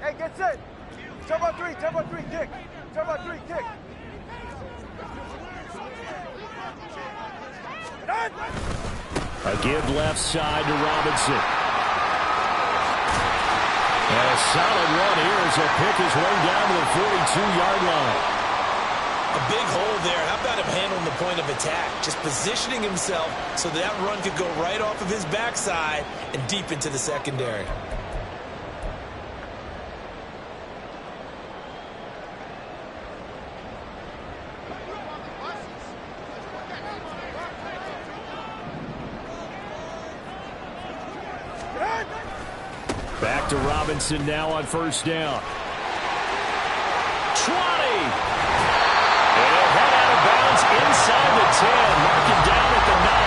Hey, get set. Turbo three, kick. Turbo three, kick. A give left side to Robinson. And a solid run here as he'll pick his way down to the 42-yard line. A big hole there. How about him handling the point of attack? Just positioning himself so that run could go right off of his backside and deep into the secondary. Back to Robinson now on first down. 20. And he'll head out of bounds inside the 10. Marking down at the 9.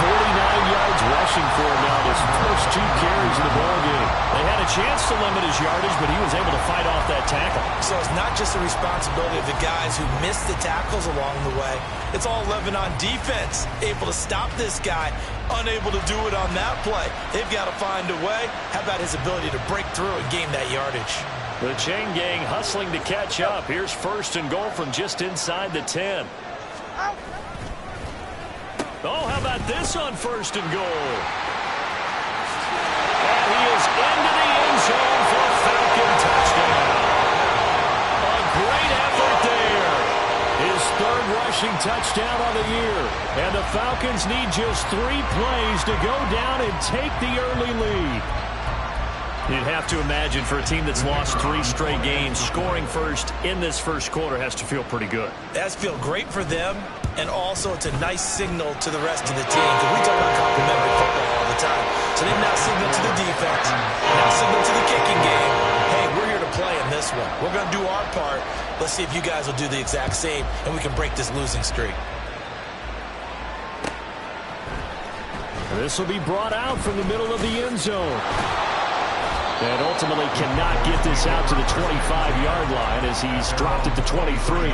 49 yards rushing for him now. His first 2 carries in the ballgame. They had a chance to limit his yardage, but he was able to fight off that tackle. So it's not just the responsibility of the guys who missed the tackles along the way. It's all Lebanon defense able to stop this guy, unable to do it on that play. They've got to find a way. How about his ability to break through and gain that yardage? The chain gang hustling to catch up. Here's first and goal from just inside the 10. Oh, how about this on first and goal? And he is into the end zone for a Falcon touchdown. A great effort there. His 3rd rushing touchdown on the year. And the Falcons need just 3 plays to go down and take the early lead. You'd have to imagine for a team that's lost 3 straight games, scoring first in this first quarter has to feel pretty good. That's feel great for them, and also it's a nice signal to the rest of the team, because we talk about complimentary football all the time. So they've now signaled to the defense, now signaled to the kicking game, hey, we're here to play in this one. We're going to do our part. Let's see if you guys will do the exact same, and we can break this losing streak. This will be brought out from the middle of the end zone. And ultimately cannot get this out to the 25-yard line as he's dropped at the 23.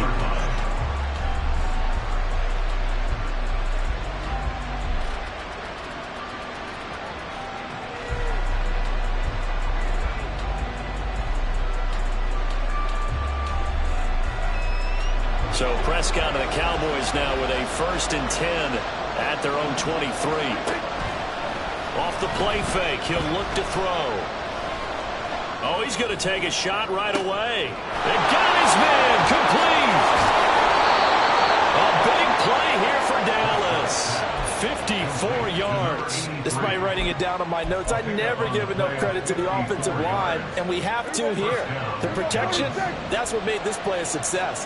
So Prescott and the Cowboys now with a 1st and 10 at their own 23. Off the play fake, he'll look to throw. Oh, he's going to take a shot right away. They got his man complete. A big play here for Dallas. 54 yards. Despite writing it down on my notes, I never give enough credit to the offensive line, and we have to here. The protection, that's what made this play a success.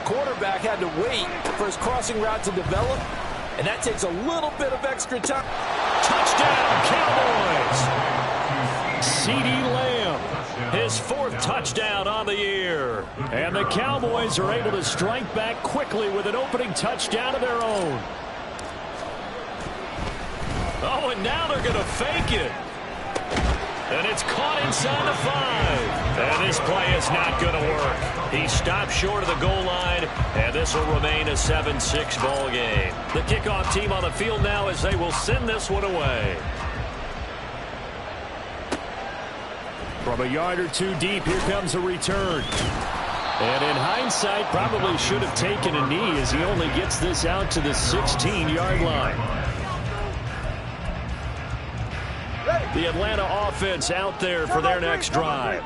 Quarterback had to wait for his crossing route to develop, and that takes a little bit of extra time. Touchdown, Cowboys. CeeDee Lamb, his 4th touchdown on the year. And the Cowboys are able to strike back quickly with an opening touchdown of their own. Oh, and now they're going to fake it. And it's caught inside the 5. And this play is not going to work. He stopped short of the goal line, and this will remain a 7-6 ball game. The kickoff team on the field now as they will send this one away. From a yard or 2 deep, here comes a return. And in hindsight, probably should have taken a knee as he only gets this out to the 16-yard line. The Atlanta offense out there for their next drive.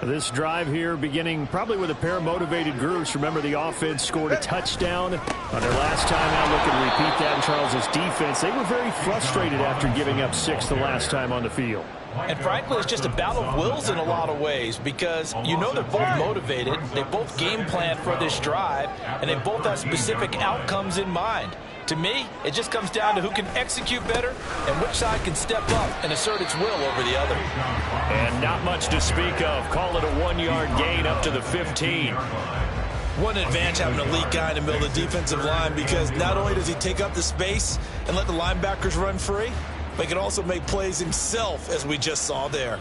This drive here beginning probably with a pair of motivated groups. Remember, the offense scored a touchdown on their last time out. Looking to repeat that in Charles's defense. They were very frustrated after giving up 6 the last time on the field. And frankly, it's just a battle of wills in a lot of ways, because you know they're both motivated, they both game plan for this drive, and they both have specific outcomes in mind. To me, it just comes down to who can execute better and which side can step up and assert its will over the other. And not much to speak of. Call it a 1-yard gain up to the 15. One advantage having an elite guy in the middle of the defensive line, because not only does he take up the space and let the linebackers run free, but he can also make plays himself, as we just saw there.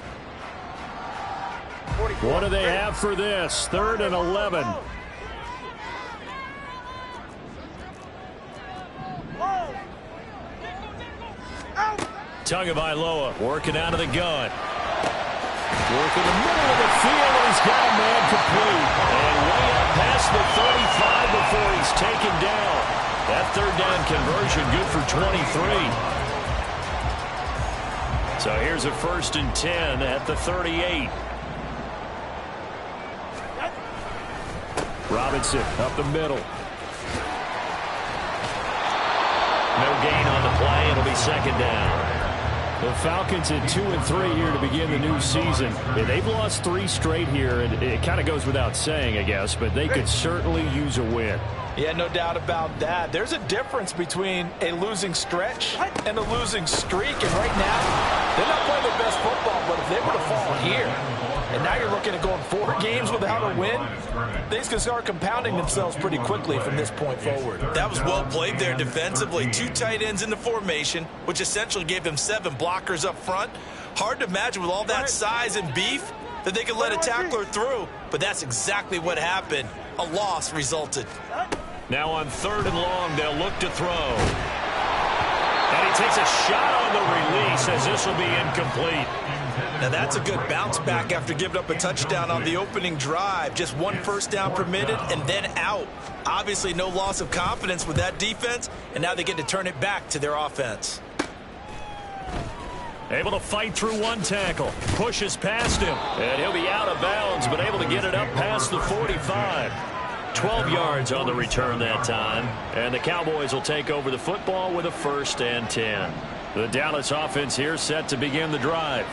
What do they have for this? 3rd and 11. Tagovailoa working out of the gun. Working the middle of the field, and he's got a man complete. And way up past the 35 before he's taken down. That third down conversion good for 23. So here's a 1st and 10 at the 38. Robinson up the middle. No gain on the play. It'll be 2nd down. The Falcons at 2-3 here to begin the new season. They've lost 3 straight here, and it kind of goes without saying, I guess, but they could certainly use a win. Yeah, no doubt about that. There's a difference between a losing stretch and a losing streak, and right now, they're not playing their best football, but if they were to fall here, and now you're looking at going 4 games without a win, things can start compounding themselves pretty quickly from this point forward. That was well played there defensively. 2 tight ends in the formation, which essentially gave them 7 blockers up front. Hard to imagine with all that size and beef that they could let a tackler through, but that's exactly what happened. A loss resulted. Now on 3rd and long, they'll look to throw. And he takes a shot on the release as this will be incomplete. Now that's a good bounce back after giving up a touchdown on the opening drive. Just 1 first down permitted and then out. Obviously no loss of confidence with that defense, and now they get to turn it back to their offense. Able to fight through 1 tackle. Pushes past him. And he'll be out of bounds, but able to get it up past the 45. 12 yards on the return that time. And the Cowboys will take over the football with a 1st and 10. The Dallas offense here set to begin the drive.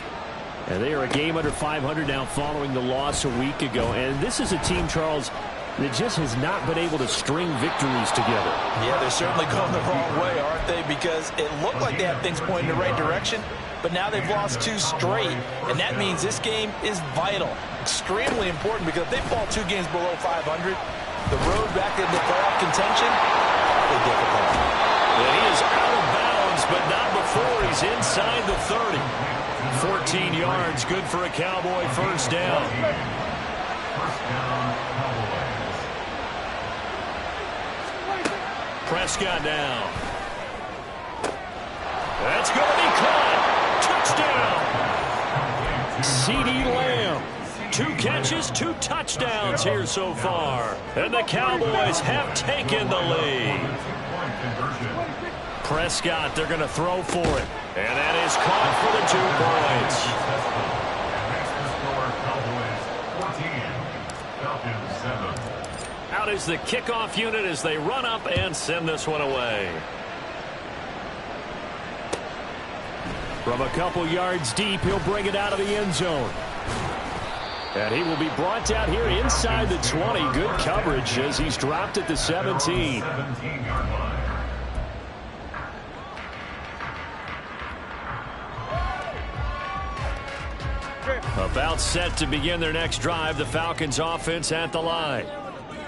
And they are a game under 500 now following the loss a week ago. And this is a team, Charles, that just has not been able to string victories together. Yeah, they're certainly going the wrong way, aren't they? Because it looked like they had things pointing in the right direction, but now they've lost 2 straight. And that means this game is vital, extremely important, because if they fall 2 games below 500, the road back into playoff contention, really difficult. And he is out of bounds, but not before he's inside the 30. 14 yards, good for a Cowboy 1st down. Prescott down. That's going to be caught. Touchdown. CeeDee Lamb. 2 catches, 2 touchdowns here so far. And the Cowboys have taken the lead. Prescott, they're going to throw for it. And that is caught for the 2 points. Out is the kickoff unit as they run up and send this one away. From a couple yards deep, he'll bring it out of the end zone. And he will be brought down here inside the 20. Good coverage as he's dropped at the 17. About set to begin their next drive. The Falcons offense at the line.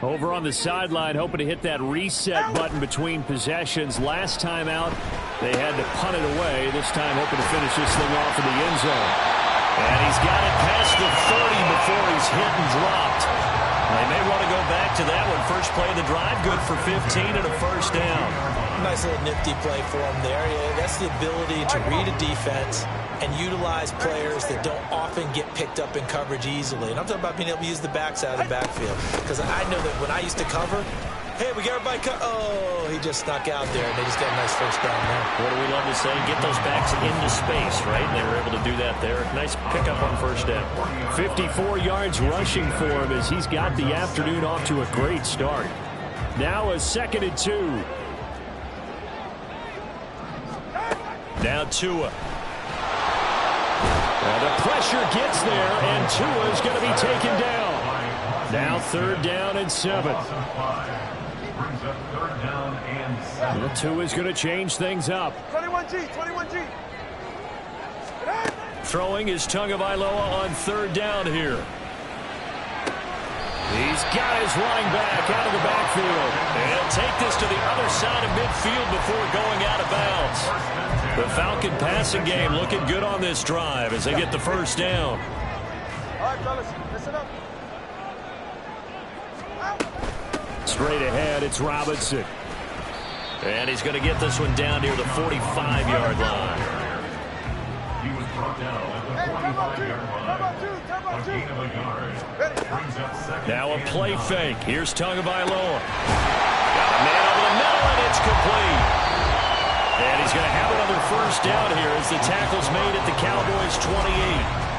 Over on the sideline, hoping to hit that reset button between possessions. Last time out, they had to punt it away. This time hoping to finish this thing off in the end zone. And he's got it past the 30 before he's hit and dropped. They may want to go back to that one. First play of the drive, good for 15 and a 1st down. Nice little nifty play for him there. Yeah, that's the ability to read a defense and utilize players that don't often get picked up in coverage easily. And I'm talking about being able to use the backside of the backfield. Because I know that when I used to cover, hey, we got everybody oh, he just snuck out there, and they just got a nice 1st down there. What do we love to say? Get those backs into space, right? And they were able to do that there. Nice pickup on 1st down. 54 yards rushing for him as he's got the afternoon off to a great start. Now a 2nd and 2. Now Tua. And the pressure gets there, and Tua is going to be taken down. Now 3rd down and 7. Well, Tua is going to change things up. 21G, 21G. Throwing is Tagovailoa on 3rd down here. He's got his running back out of the backfield. And he'll take this to the other side of midfield before going out of bounds. The Falcon passing game looking good on this drive as they get the 1st down. All right, fellas, listen up. Straight ahead, it's Robinson. And he's going to get this one down near the 45-yard line. Hey, come on, two. Now a play fake. Here's Tagovailoa. Got a man over the middle, and it's complete. And he's going to have another first down here as the tackle's made at the Cowboys' 28.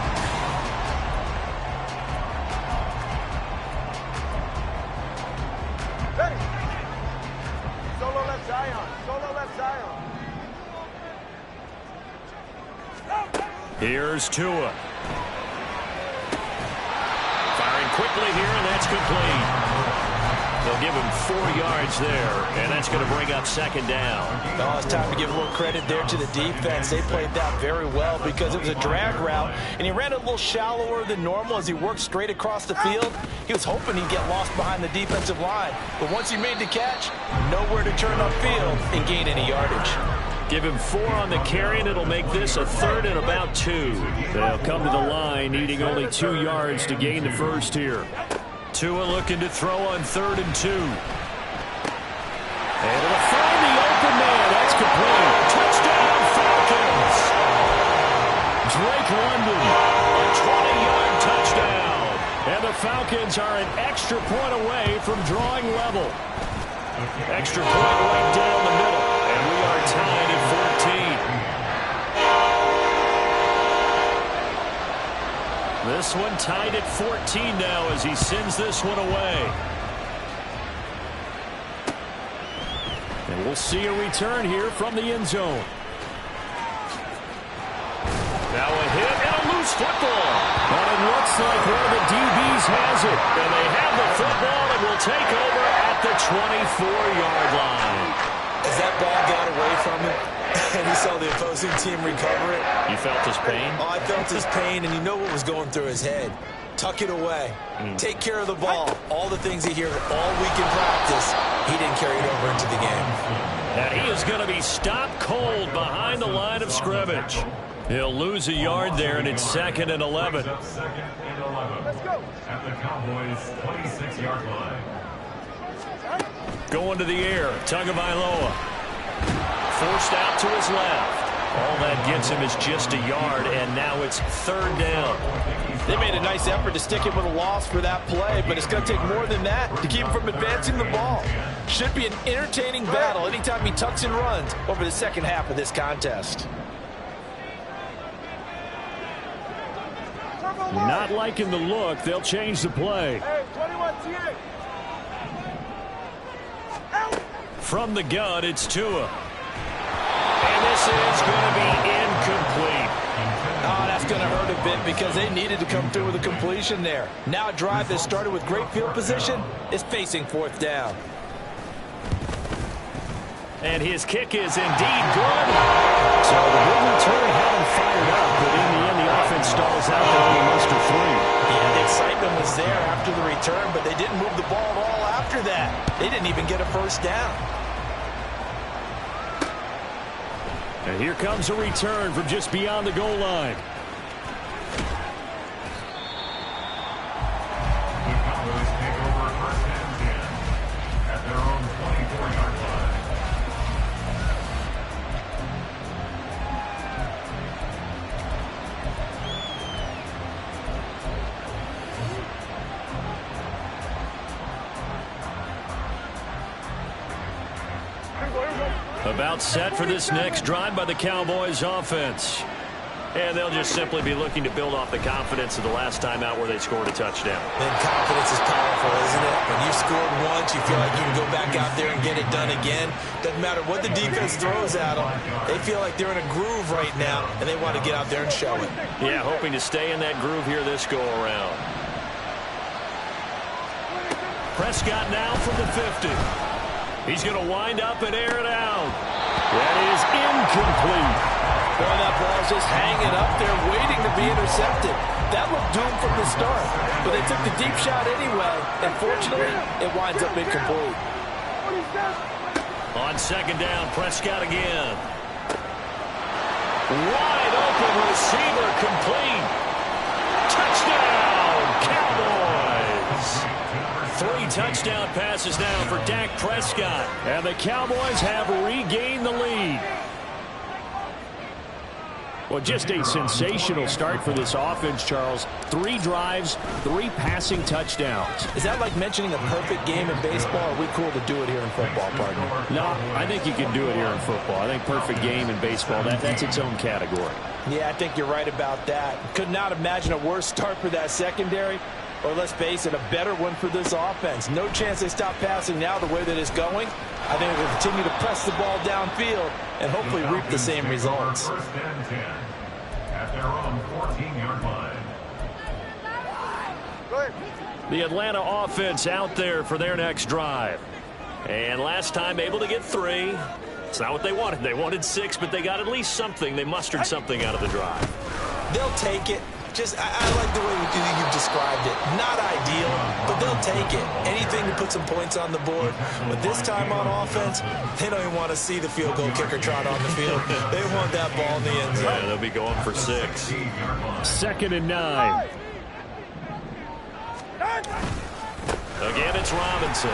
Solo left Zion. Solo left Zion. Here's Tua. Firing quickly here, and that's complete. They'll give him 4 yards there, and that's going to bring up second down. Oh, it's time to give a little credit there to the defense. They played that very well because it was a drag route, and he ran a little shallower than normal as he worked straight across the field. He was hoping he'd get lost behind the defensive line, but once he made the catch, nowhere to turn upfield and gain any yardage. Give him 4 on the carry, and it'll make this a 3rd and about 2. They'll come to the line needing only 2 yards to gain the first here. Tua looking to throw on 3rd and 2. And it'll find the open man. That's complete. Touchdown, Falcons. Drake London, a 20-yard touchdown. And the Falcons are an extra point away from drawing level. Extra point right down the middle. And we are tied at 14. This one tied at 14 now as he sends this one away. And we'll see a return here from the end zone. Now a hit and a loose football. But it looks like one of the DBs has it. And they have the football and will take over at the 24-yard line. As that ball got away from him, and he saw the opposing team recover it. You felt his pain? Oh, I felt his pain, and you know what was going through his head. Tuck it away. Take care of the ball. All the things he heard all week in practice, he didn't carry it over into the game. And he is going to be stopped cold behind the line of scrimmage. He'll lose a yard there, and it's 2nd and 11. Let's go. At the Cowboys' 26-yard line. Going to the air, Tagovailoa. Forced out to his left. All that gets him is just a yard, and now it's 3rd down. They made a nice effort to stick him with a loss for that play, but it's going to take more than that to keep him from advancing the ball. Should be an entertaining battle anytime he tucks and runs over the second half of this contest. Not liking the look. They'll change the play. Hey, 21 T8. From the gun, it's Tua. And this is going to be incomplete. Oh, that's going to hurt a bit because they needed to come through with a completion there. Now a drive that started with great field position is facing 4th down. And his kick is indeed good. So the big return had him fired up, but in the end, the offense stalls out there on the muster 3. Yeah, the excitement was there after the return, but they didn't move the ball at all after that. They didn't even get a first down. And here comes a return from just beyond the goal line. The Cowboys take over 1st and 10 at their own 24-yard line. About set for this next drive by the Cowboys offense. And they'll just simply be looking to build off the confidence of the last time out where they scored a touchdown. And confidence is powerful, isn't it? When you've scored once, you feel like you can go back out there and get it done again. Doesn't matter what the defense throws at them. They feel like they're in a groove right now, and they want to get out there and show it. Yeah, hoping to stay in that groove here this go-around. Prescott now from the 50. He's going to wind up and air it out. That is incomplete. Boy, that ball's just hanging up there waiting to be intercepted. That looked doomed from the start, but they took the deep shot anyway, and fortunately, it winds up incomplete. On 2nd down, Prescott again. Wide open receiver, complete. Touchdown, Cowboys. 3 touchdown passes now for Dak Prescott, and the Cowboys have regained the lead. Well, just a sensational start for this offense, Charles. 3 drives, 3 passing touchdowns. Is that like mentioning a perfect game in baseball, or are we cool to do it here in football, partner? No, I think you can do it here in football. I think perfect game in baseball, that's its own category. Yeah, I think you're right about that. Could not imagine a worse start for that secondary, or let's face it, a better one for this offense. No chance they stop passing now the way that it's going. I think we'll continue to press the ball downfield and hopefully reap the same results. First and 10 at their own 14-yard line. Go ahead. The Atlanta offense out there for their next drive. And last time able to get 3. It's not what they wanted. They wanted 6, but they got at least something. They mustered something out of the drive. They'll take it. I like the way you've described it. Not ideal, but they'll take it. Anything to put some points on the board. But this time on offense, they don't even want to see the field goal kicker trot on the field. They want that ball in the end zone. Yeah, they'll be going for 6. 2nd and 9. Again, it's Robinson.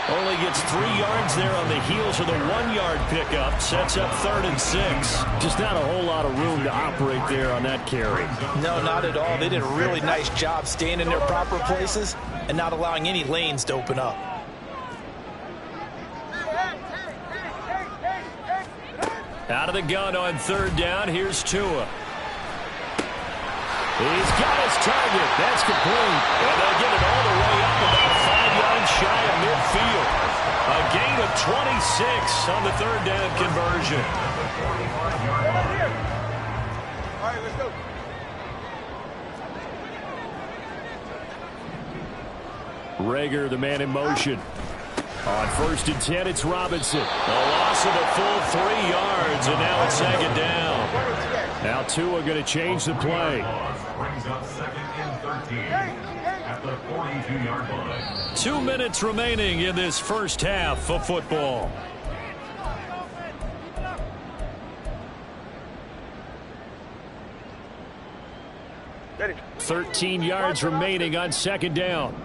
Only gets 3 yards there on the heels of the 1-yard pickup. Sets up 3rd and 6. Just not a whole lot of room to operate there on that carry. No, not at all. They did a really nice job staying in their proper places and not allowing any lanes to open up. Out of the gun on 3rd down. Here's Tua. He's got his target. That's complete. And they'll get it all the way up about 5 yards shy of midfield. A gain of 26 on the 3rd down conversion. All right, let's go. Rager, the man in motion. On 1st and 10, it's Robinson. A loss of a full 3 yards, and now it's 2nd down. Now Tua going to change the play. Brings up 2nd and 13 at the 42-yard line. 2 minutes remaining in this first half of football. Ready. 13 yards remaining on 2nd down.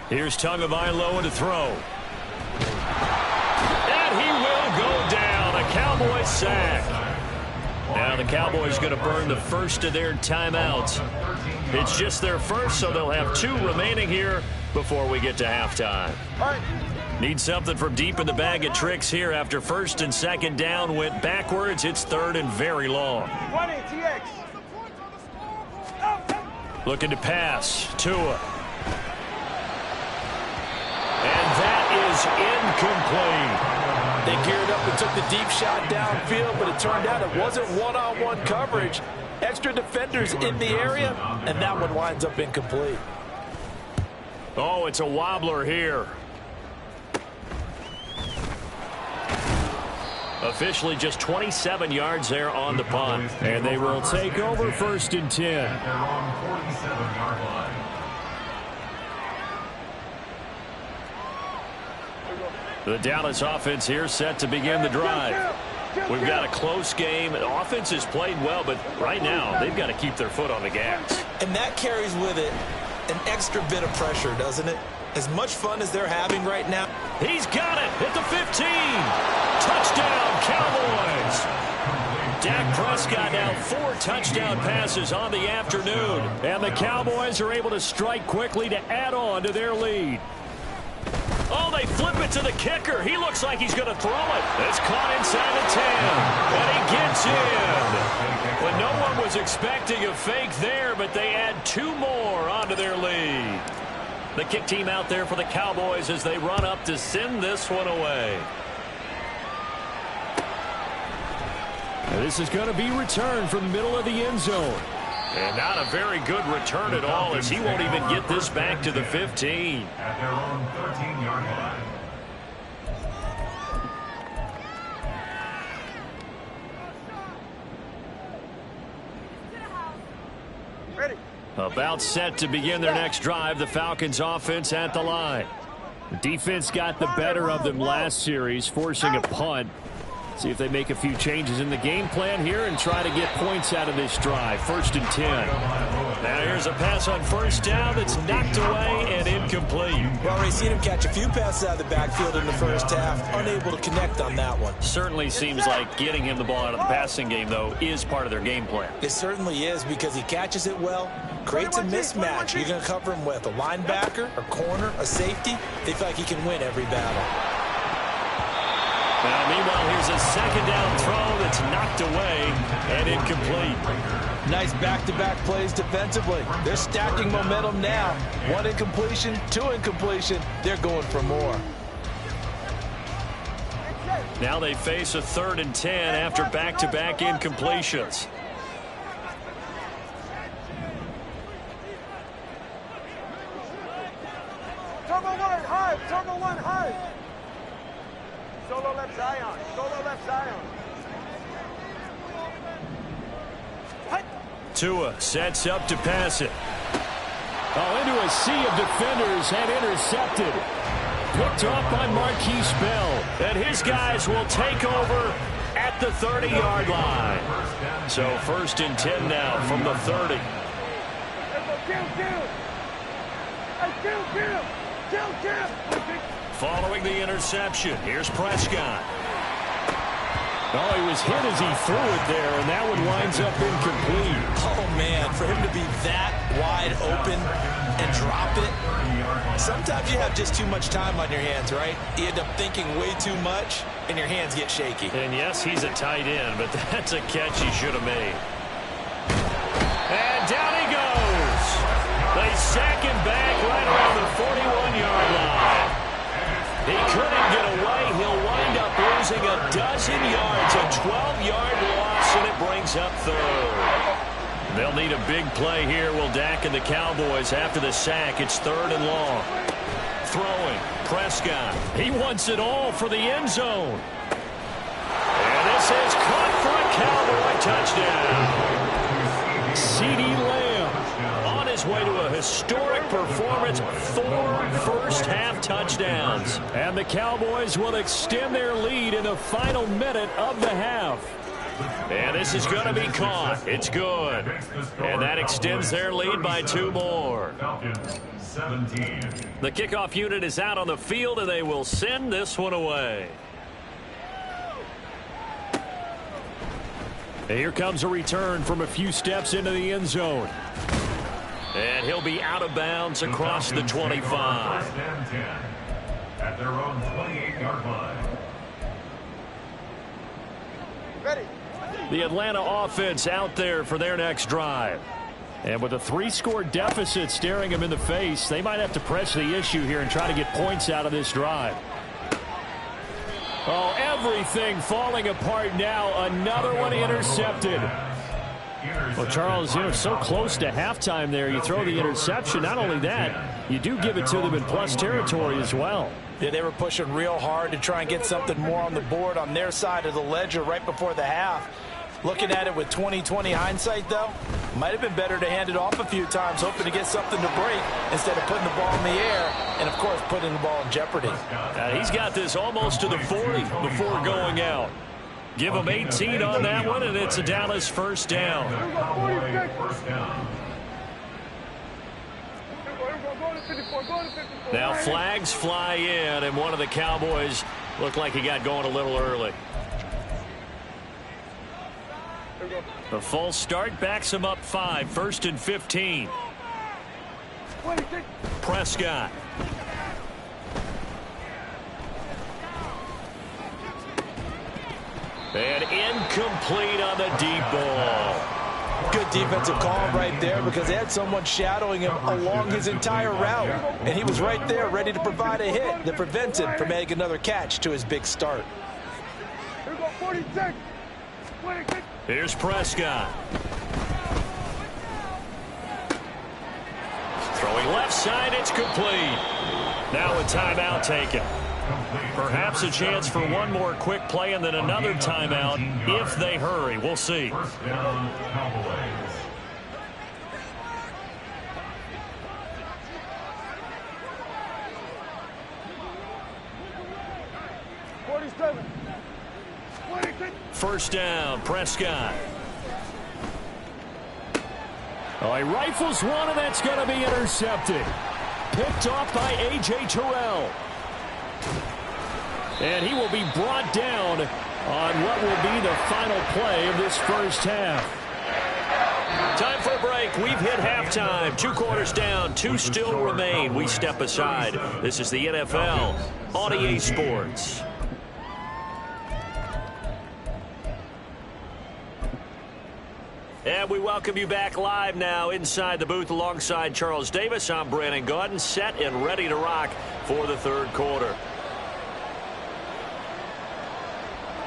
Here's Tagovailoa to throw. And he will go down. A Cowboys sack. Now the Cowboys going to burn the first of their timeouts. It's just their first, so they'll have 2 remaining here before we get to halftime. Need something from deep in the bag of tricks here after 1st and 2nd down went backwards. It's 3rd and very long. Looking to pass. Tua. And that is incomplete. They geared up and took the deep shot downfield, but it turned out it wasn't one-on-one coverage. Extra defenders in the area, and that one winds up incomplete. Oh, it's a wobbler here. Officially just 27 yards there on the punt. And they will take over 1st and 10. At their own 47-yard line. The Dallas offense here set to begin the drive. We've got a close game. The offense has played well, but right now they've got to keep their foot on the gas. And that carries with it an extra bit of pressure, doesn't it? As much fun as they're having right now. He's got it at the 15. Touchdown, Cowboys. Dak Prescott now 4 touchdown passes on the afternoon. And the Cowboys are able to strike quickly to add on to their lead. Oh, they flip it to the kicker. He looks like he's going to throw it. It's caught inside the 10. And he gets in. But no one was expecting a fake there, but they add 2 more onto their lead. The kick team out there for the Cowboys as they run up to send this one away. And this is going to be returned from the middle of the end zone. And not a very good return at all, as he won't even get this back to the 15. At their own 13-yard line. Ready. About set to begin their next drive, the Falcons offense at the line. The defense got the better of them last series, forcing a punt. See if they make a few changes in the game plan here and try to get points out of this drive. 1st and 10. Now here's a pass on first down that's knocked away and incomplete. Well, we've seen him catch a few passes out of the backfield in the first half, unable to connect on that one. Certainly seems like getting him the ball out of the passing game, though, is part of their game plan. It certainly is because he catches it well, creates a mismatch. You're going to cover him with a linebacker, a corner, a safety. They feel like he can win every battle. Now, meanwhile, here's a second down throw that's knocked away and incomplete. Nice back-to-back plays defensively. They're stacking momentum now. 1 incompletion, 2 incompletion. They're going for more. Now they face a 3rd and 10 after back-to-back incompletions. Turbo 1 high. Turbo 1 high. Solo left Zion. Solo left Zion. Tua sets up to pass it. Oh, into a sea of defenders and intercepted. Picked off by Marquise Bell. And his guys will take over at the 30-yard line. So 1st and 10 now from the 30. Following the interception, here's Prescott. Oh, he was hit as he threw it there, and that one winds up incomplete. Oh, man, for him to be that wide open and drop it. Sometimes you have just too much time on your hands, right? You end up thinking way too much, and your hands get shaky. And yes, he's a tight end, but that's a catch he should have made. And down he goes. They sack him back right around the 41-yard line. He couldn't get away. He'll wind up losing a dozen yards, a 12-yard loss, and it brings up 3rd. They'll need a big play here, will Dak and the Cowboys after the sack. It's 3rd and long. Throwing, Prescott. He wants it all for the end zone. And this is caught for a Cowboy touchdown. CeeDee Lamb on his way to a historic performance, 4 first-half touchdowns. And the Cowboys will extend their lead in the final minute of the half. And this is going to be caught. It's good. And that extends their lead by 2 more. The kickoff unit is out on the field, and they will send this one away. And here comes a return from a few steps into the end zone. And he'll be out of bounds across the 25. At their own 28-yard line. Ready. The Atlanta offense out there for their next drive. And with a 3-score deficit staring them in the face, they might have to press the issue here and try to get points out of this drive. Oh, everything falling apart now. Another one intercepted. Well, Charles, you know, so close to halftime there. You throw the interception. Not only that, you do give it to them in plus territory as well. Yeah, they were pushing real hard to try and get something more on the board on their side of the ledger right before the half. Looking at it with 20/20 hindsight, though, might have been better to hand it off a few times, hoping to get something to break instead of putting the ball in the air and, of course, putting the ball in jeopardy. He's got this almost to the 40 before going out. Give him 18 on that one, and it's a Dallas first down. Now flags fly in, and one of the Cowboys looked like he got going a little early. The false start backs him up 5, 1st and 15. Prescott. And incomplete on the deep ball. Good defensive call right there because they had someone shadowing him along his entire route. And he was right there ready to provide a hit that prevents him from making another catch to his big start. Here's Prescott. Throwing left side, it's complete. Now a timeout taken. Perhaps a chance for one more quick play and then another timeout if they hurry. We'll see. First down, Cowboys. 47. First down, Prescott. Oh, he rifles one, and that's going to be intercepted. Picked off by A.J. Terrell. And he will be brought down on what will be the final play of this first half. Time for a break. We've hit halftime. 2 quarters down. 2 still remain. We step aside. This is the NFL on EA Sports. And we welcome you back live now inside the booth alongside Charles Davis. I'm Brandon Gaudin, set and ready to rock for the third quarter.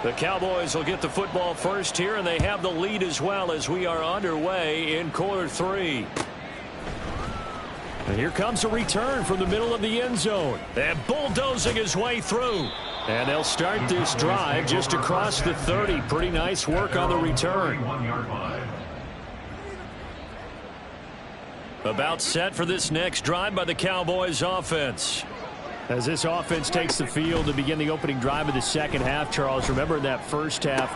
The Cowboys will get the football first here, and they have the lead as well as we are underway in quarter 3. And here comes a return from the middle of the end zone. And bulldozing his way through. And they'll start this drive just across the 30. Pretty nice work on the return. About set for this next drive by the Cowboys offense. As this offense takes the field to begin the opening drive of the second half, Charles, remember in that first half,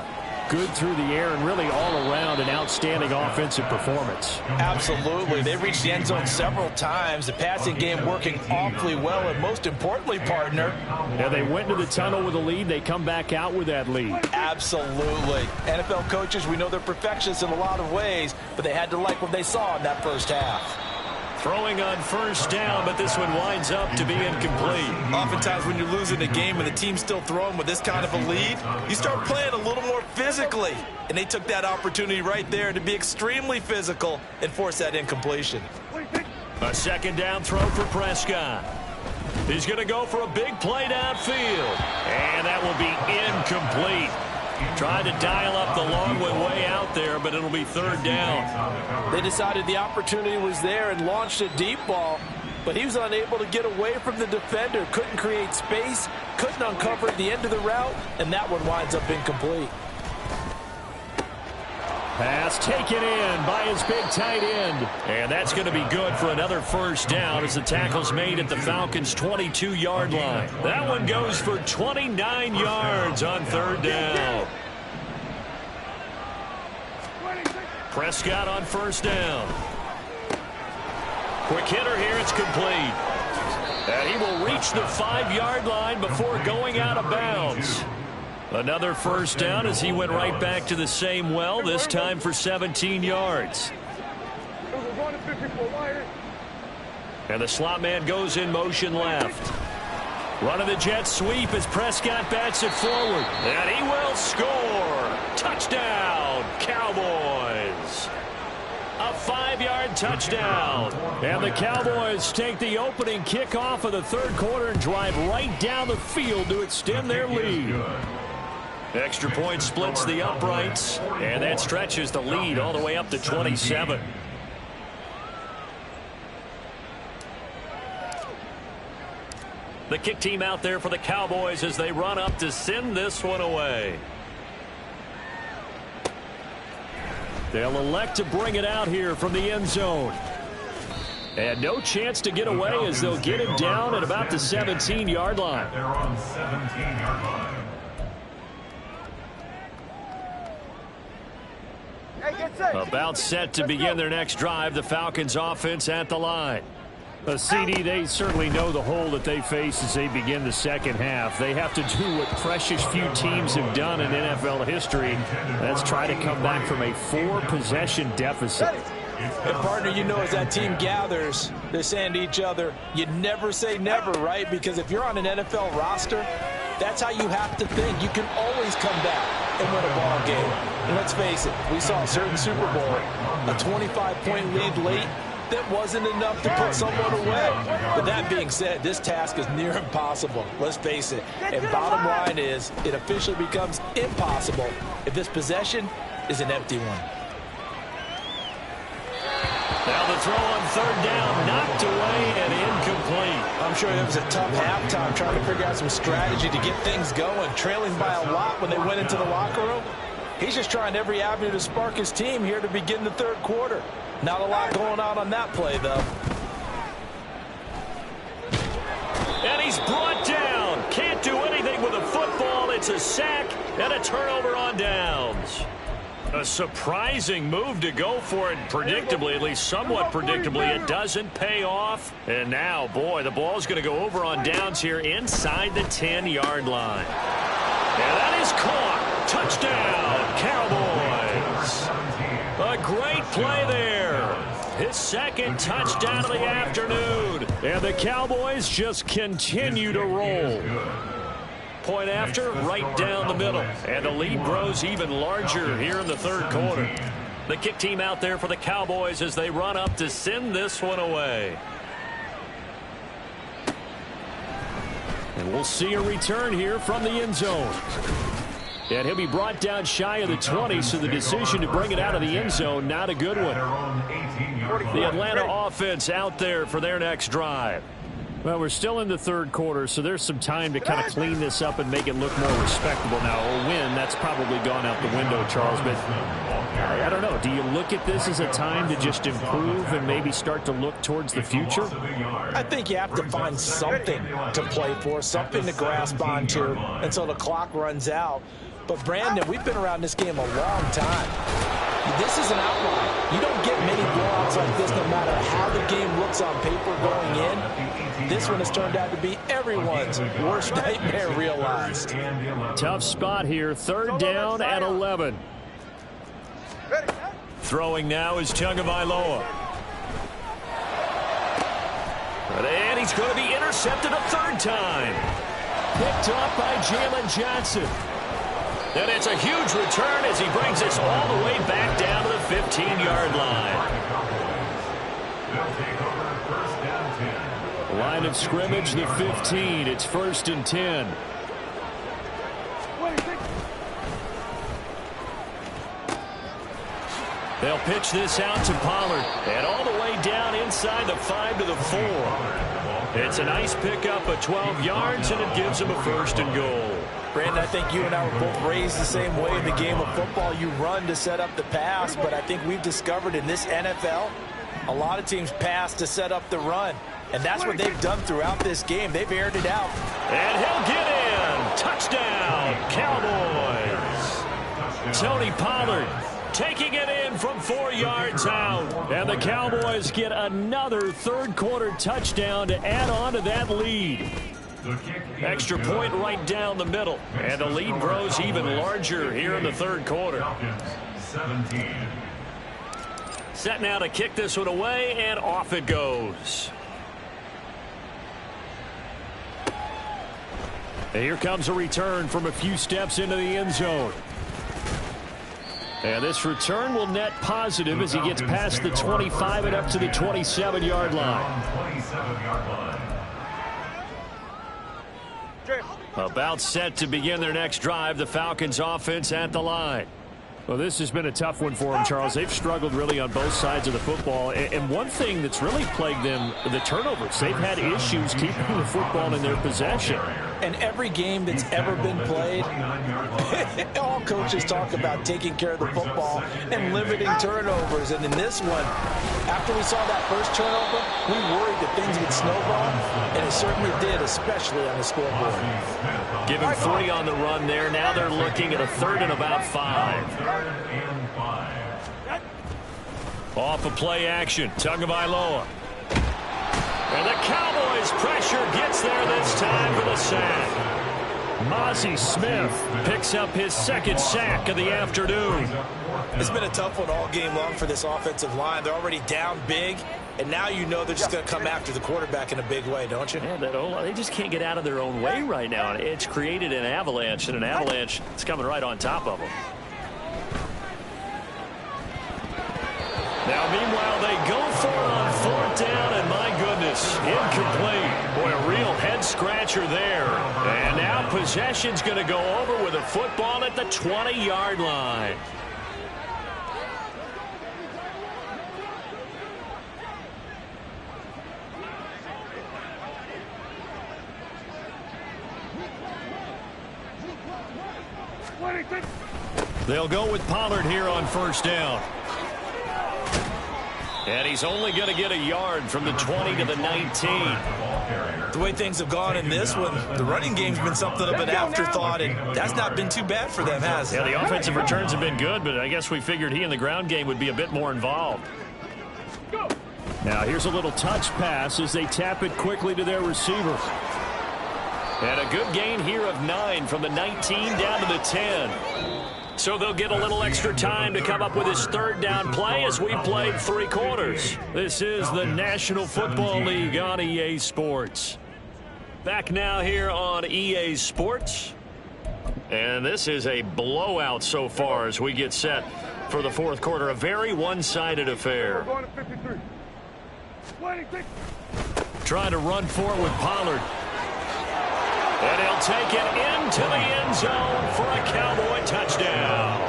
good through the air and really all around an outstanding offensive performance. Absolutely. They reached the end zone several times. The passing game working awfully well, and most importantly, partner. Yeah, they went into the tunnel with a lead. They come back out with that lead. Absolutely. NFL coaches, we know they're perfectionists in a lot of ways, but they had to like what they saw in that first half. Throwing on first down, but this one winds up to be incomplete. Oftentimes when you're losing a game and the team's still throwing with this kind of a lead, you start playing a little more physically. And they took that opportunity right there to be extremely physical and force that incompletion. A second down throw for Prescott. He's going to go for a big play downfield. And that will be incomplete. Tried to dial up the long one way out there, but it'll be third down. They decided the opportunity was there and launched a deep ball, but he was unable to get away from the defender. Couldn't create space, couldn't uncover at the end of the route, and that one winds up incomplete. Pass taken in by his big tight end. And that's going to be good for another first down as the tackle's made at the Falcons' 22-yard line. That one goes for 29 yards on third down. Prescott on first down. Quick hitter here, it's complete. And he will reach the 5-yard line before going out of bounds. Another first down as he went right back to the same well, this time for 17 yards. And the slot man goes in motion left. Running the jet sweep as Prescott bats it forward. And he will score. Touchdown, Cowboys. A 5-yard touchdown. And the Cowboys take the opening kickoff of the third quarter and drive right down the field to extend their lead. Extra point splits the uprights, and that stretches the lead all the way up to 27. The kick team out there for the Cowboys as they run up to send this one away. They'll elect to bring it out here from the end zone. And no chance to get away as they'll get him down at about the 17-yard line. They're on 17-yard line. About set to begin their next drive, the Falcons offense at the line. CD, they certainly know the hole that they face as they begin the second half. They have to do what precious few teams have done in NFL history. That's try to come back from a 4-possession deficit. And partner, you know, as that team gathers, they're saying to each other, you never say never, right? Because if you're on an NFL roster, that's how you have to think. You can always come back and win a ball game. And let's face it, we saw a certain Super Bowl, a 25-point lead late, that wasn't enough to put someone away. But that being said, this task is near impossible. Let's face it. And bottom line is, it officially becomes impossible if this possession is an empty one. Now the throw on third down, knocked away and incomplete. I'm sure it was a tough halftime trying to figure out some strategy to get things going. Trailing by a lot when they went into the locker room. He's just trying every avenue to spark his team here to begin the third quarter. Not a lot going on that play, though. And he's brought down. Can't do anything with a football. It's a sack and a turnover on downs. A surprising move to go for it. Predictably, at least somewhat predictably, it doesn't pay off. And now, boy, the ball's going to go over on downs here inside the 10-yard line. And that is caught. Touchdown, Cowboys. A great play there. His second touchdown of the afternoon. And the Cowboys just continue to roll. Point after, right down the middle. And the lead grows even larger here in the third quarter. The kick team out there for the Cowboys as they run up to send this one away. And we'll see a return here from the end zone. And he'll be brought down shy of the 20, so the decision to bring it out of the end zone, not a good one. The Atlanta offense out there for their next drive. Well, we're still in the third quarter, so there's some time to kind of clean this up and make it look more respectable. Now, a win, that's probably gone out the window, Charles, but I don't know. Do you look at this as a time to just improve and maybe start to look towards the future? I think you have to find something to play for, something to grasp onto until the clock runs out. But, Brandon, we've been around this game a long time. This is an outlier. You don't get many blowouts like this no matter how the game looks on paper going in. This one has turned out to be everyone's worst nightmare realized. Tough spot here. Third down at 11. Throwing now is Tagovailoa. And he's going to be intercepted a third time. Picked up by Jalen Johnson. And it's a huge return as he brings us all the way back down to the 15-yard line. Line of scrimmage, the 15. It's 1st and 10. They'll pitch this out to Pollard. And all the way down inside the 5 to the 4. It's a nice pickup of 12 yards, and it gives him a 1st and goal. Brandon, I think you and I were both raised the same way in the game of football. You run to set up the pass, but I think we've discovered in this NFL, a lot of teams pass to set up the run. And that's what they've done throughout this game. They've aired it out. And he'll get in. Touchdown, Cowboys. Tony Pollard taking it in from 4 yards out. And the Cowboys get another third-quarter touchdown to add on to that lead. Extra point right down the middle. And the lead grows even larger here in the third quarter. Set now to kick this one away, and off it goes. And here comes a return from a few steps into the end zone. And this return will net positive as he gets past the 25 and up to the 27-yard line. About set to begin their next drive, the Falcons offense at the line. Well, this has been a tough one for them, Charles. They've struggled really on both sides of the football. And one thing that's really plagued them, the turnovers. They've had issues keeping the football in their possession. And every game that's ever been played, all coaches talk about taking care of the football and limiting turnovers. And in this one, after we saw that first turnover, we worried that things would snowball, and it certainly did, especially on the scoreboard. Give him 3 on the run there. Now they're looking at a 3rd and about 5. Off of play action, Tagovailoa. And the Cowboys' pressure gets there this time for the sack. Mazi Smith picks up his 2nd sack of the afternoon. It's been a tough one all game long for this offensive line. They're already down big, and now you know they're just going to come after the quarterback in a big way, don't you? Yeah, they just can't get out of their own way right now. It's created an avalanche, and an avalanche is coming right on top of them. Now, meanwhile, they go for it on 4th down, and my goodness, incomplete. Boy, a real head-scratcher there. And now possession's going to go over with a football at the 20-yard line. They'll go with Pollard here on 1st down. And he's only going to get a yard from the 20 to the 19. carrier. The way things have gone in this one, the running game's been something of an afterthought, and that's not been too bad for them, has it? Yeah, the offensive returns have been good, but I guess we figured he in the ground game would be a bit more involved. Now here's a little touch pass as they tap it quickly to their receiver. And a good gain here of 9 from the 19 down to the 10. So they'll get a little extra time to come up with his third down play as we played 3 quarters. This is the National Football League on EA Sports. Back now here on EA Sports. And this is a blowout so far as we get set for the fourth quarter. A very one-sided affair. Going to 53. Trying to run for it with Pollard. And he'll take it into the end zone for a Cowboy touchdown.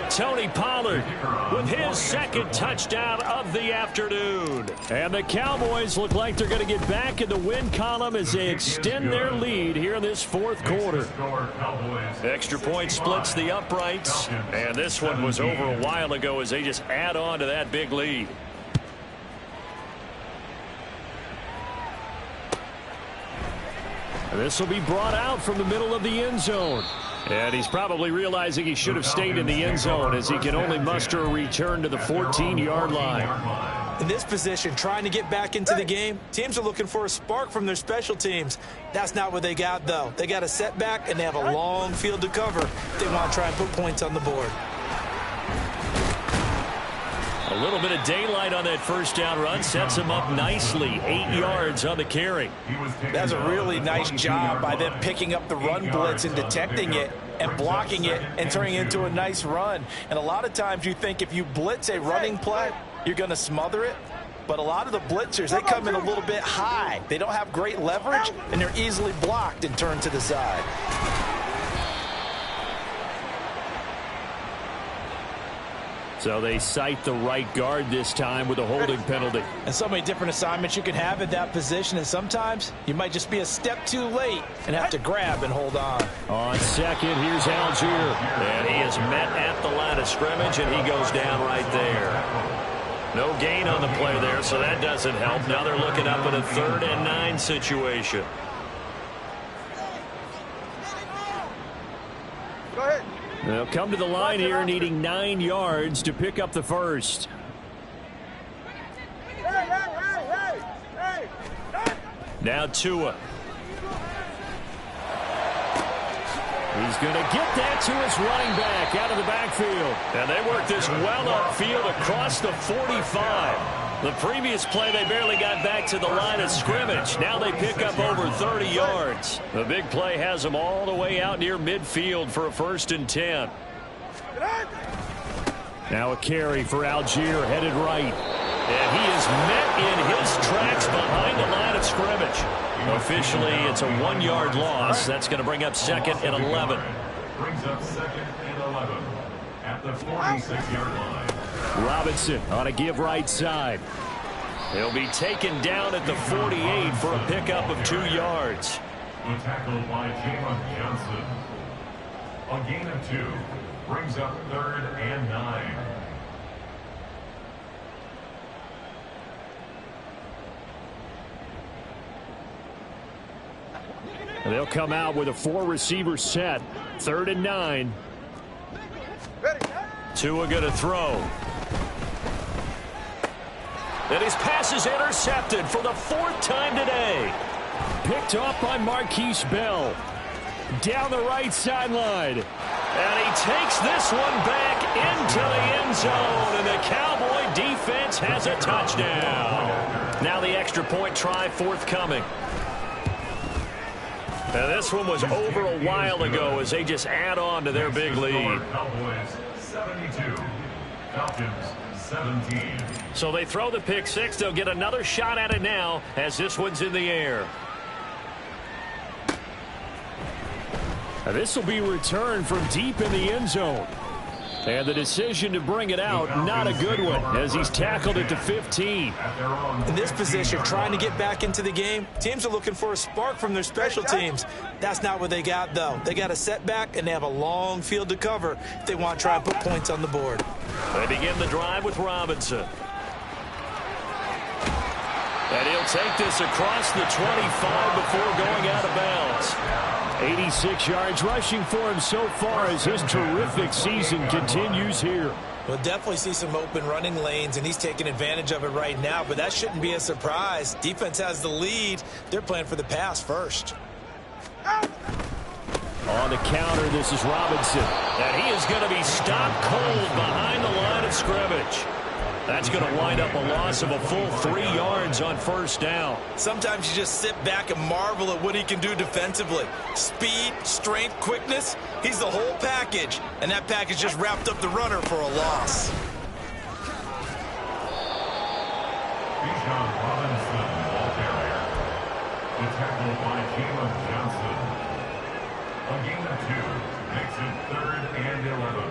Tony Pollard with his second touchdown of the afternoon. And the Cowboys look like they're going to get back in the win column as they extend their lead here in this fourth quarter. Extra point splits the uprights. And this one was over a while ago as they just add on to that big lead. This will be brought out from the middle of the end zone. And he's probably realizing he should have stayed in the end zone as he can only muster a return to the 14-yard line. In this position, trying to get back into the game, teams are looking for a spark from their special teams. That's not what they got, though. They got a setback, and they have a long field to cover if they want to try and put points on the board. A little bit of daylight on that first down run sets him up nicely. 8 yards on the carry. That's a really nice job by them picking up the run blitz and detecting it and blocking it and turning it into a nice run. And a lot of times you think if you blitz a running play, you're going to smother it. But a lot of the blitzers, they come in a little bit high. They don't have great leverage, and they're easily blocked and turned to the side. So they cite the right guard this time with a holding penalty. And so many different assignments you can have at that position, and sometimes you might just be a step too late and have to grab and hold on. On second, here's Algier. And he is met at the line of scrimmage, and he goes down right there. No gain on the play there, so that doesn't help. Now they're looking up at a 3rd and 9 situation. Go ahead. They'll come to the line here needing 9 yards to pick up the first. Hey. Now Tua. He's going to get that to his running back out of the backfield. And they work this well upfield across the 45. The previous play, they barely got back to the line of scrimmage. Now they pick up over 30 yards. The big play has them all the way out near midfield for a 1st and 10. Now a carry for Algier, headed right. And he is met in his tracks behind the line of scrimmage. Officially, it's a 1-yard loss. That's going to bring up 2nd and 11. Brings up 2nd and 11 at the 46-yard line. Robinson on a give right side. He'll be taken down at the 48 for a pickup of 2 yards. The tackle by Jalen Johnson. A gain of 2 brings up 3rd and 9. They'll come out with a 4-receiver set. 3rd and 9. Tua going to throw. And his pass is intercepted for the 4th time today. Picked off by Marquise Bell. Down the right sideline. And he takes this one back into the end zone. And the Cowboy defense has a touchdown. Now the extra point try forthcoming. And this one was over a while ago as they just add on to their big lead. Cowboys 72, Falcons 17. So they throw the pick 6. They'll get another shot at it now as this one's in the air. This will be returned from deep in the end zone. And the decision to bring it out, not a good one, as he's tackled it to 15. In this position, trying to get back into the game, teams are looking for a spark from their special teams. That's not what they got, though. They got a setback, and they have a long field to cover if they want to try and put points on the board. They begin the drive with Robinson. And he'll take this across the 25 before going out of bounds. 86 yards rushing for him so far as his terrific season continues here. We'll definitely see some open running lanes, and he's taking advantage of it right now, but that shouldn't be a surprise. Defense has the lead. They're playing for the pass first. On the counter, this is Robinson. And he is going to be stopped cold behind the line of scrimmage. That's going to wind up a loss of a full 3 yards on first down. Sometimes you just sit back and marvel at what he can do defensively. Speed, strength, quickness, he's the whole package. And that package just wrapped up the runner for a loss. Bijan Robinson, ball carrier. The tackle by Jalen Johnson. A gain of 2 makes it 3rd and 11.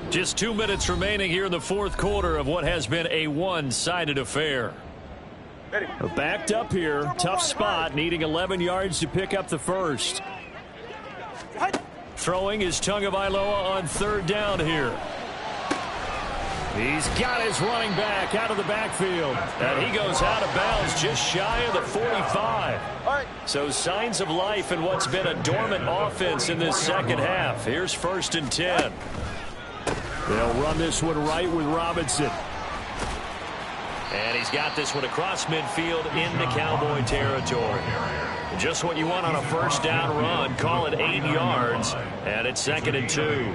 Just 2 minutes remaining here in the fourth quarter of what has been a one-sided affair. Backed up here, tough spot, needing 11 yards to pick up the first. Throwing is Tagovailoa on 3rd down here. He's got his running back out of the backfield. And he goes out of bounds just shy of the 45. So signs of life in what's been a dormant offense in this second half. Here's 1st and 10. They'll run this one right with Robinson. And he's got this one across midfield into Cowboy territory. Just what you want on a first down run. Call it 8 yards. And it's 2nd and 2.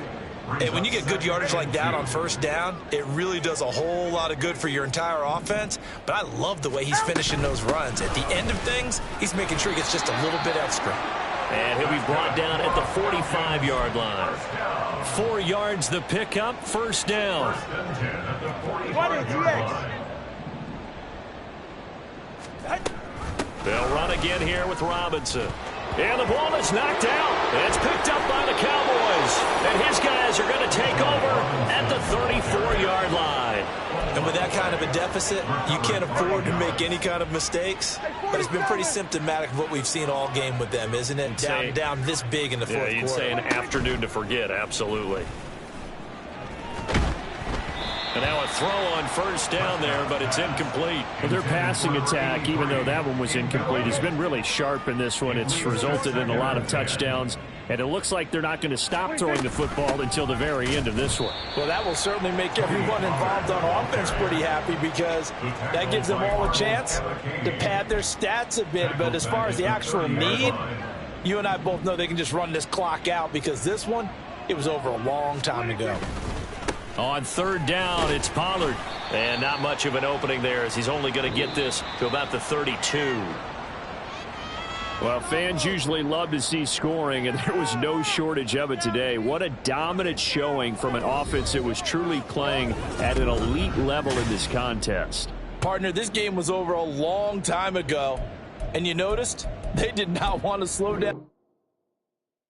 Hey, when you get good yardage like that on first down, it really does a whole lot of good for your entire offense. But I love the way he's finishing those runs. At the end of things, he's making sure he gets just a little bit extra. And he'll be brought down at the 45-yard line. 4 yards the pickup, first down. They'll run again here with Robinson. And the ball is knocked out. And it's picked up by the Cowboys. And his guys are going to take over at the 34-yard line. And with that kind of a deficit, you can't afford to make any kind of mistakes. But it's been pretty symptomatic of what we've seen all game with them, isn't it? Down this big in the fourth quarter. You'd say an afternoon to forget, absolutely. And now a throw on first down there, but it's incomplete. Well, their passing attack, even though that one was incomplete, has been really sharp in this one. It's resulted in a lot of touchdowns, and it looks like they're not going to stop throwing the football until the very end of this one. Well, that will certainly make everyone involved on offense pretty happy because that gives them all a chance to pad their stats a bit. But as far as the actual need, you and I both know they can just run this clock out because this one, it was over a long time ago. On 3rd down, it's Pollard. And not much of an opening there as he's only going to get this to about the 32. Well, fans usually love to see scoring, and there was no shortage of it today. What a dominant showing from an offense that was truly playing at an elite level in this contest. Partner, this game was over a long time ago. And you noticed they did not want to slow down.